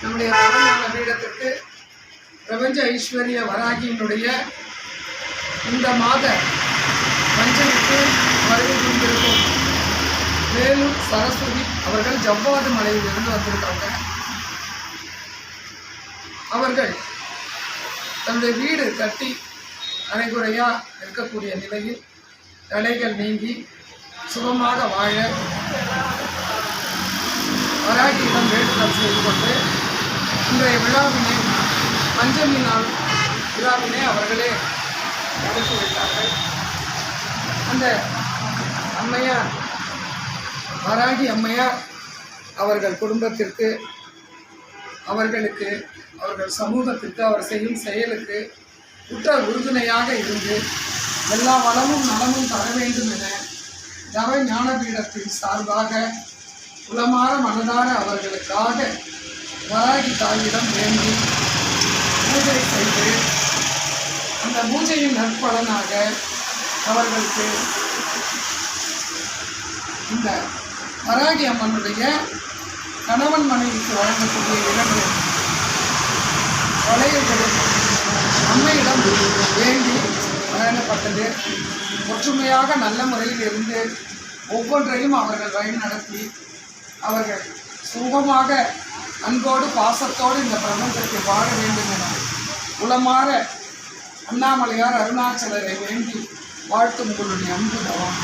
நம்முடைய பரஞான பீடத்திற்கு பிரபஞ்ச ஐஸ்வர்ய வராகியினுடைய இந்த மாத பஞ்சமிக்கு வருகை கொண்டிருக்கும் வேலூர் சரஸ்வதி அவர்கள் ஜவ்வாது மலையிலிருந்து வந்திருக்காங்க. அவர்கள் தன்னுடைய வீடு கட்டி அரைகுறையாக இருக்கக்கூடிய நிலையில் தடைகள் நீங்கி சுகமாக வாழ வராகியிடம் வேண்டுதல் செய்து கொண்டு இன்றைய விழாவினை பஞ்சமி நாள் விழாவினை அவர்களே நடத்தி வைத்தார்கள். அந்த அம்மையார் வராகி அம்மையார் அவர்கள் குடும்பத்திற்கு, அவர்களுக்கு, அவர்கள் சமூகத்திற்கு, அவர் செய்யும் செயலுக்கு உற்ற உறுதுணையாக இருந்து எல்லா வளமும் நலமும் தர வேண்டும் என தவ ஞானபீடத்தின் சார்பாக உளமாற மனதார அவர்களுக்காக வராகி தாயிடம் வேண்டி பூஜை செய்து அந்த பூஜையின் நற்பலனாக அவர்களுக்கு இந்த வராகி அம்மனுடைய கணவன் மனைவிக்கு வழங்கக்கூடிய 2 வளையல்களும் அம்மையிடம் வேண்டி வழங்கப்பட்டது. ஒற்றுமையாக நல்ல முறையில் இருந்து ஒவ்வொன்றையும் அவர்கள் வழி நடத்தி அவர்கள் சுகமாக அன்போடு பாசத்தோடு இந்த பிரபஞ்சத்தை வாழ வேண்டும் என உளமாற அண்ணாமலையார் அருணாச்சலரை வேண்டி வாழ்த்தும் உங்களுடைய அன்பு தவம்.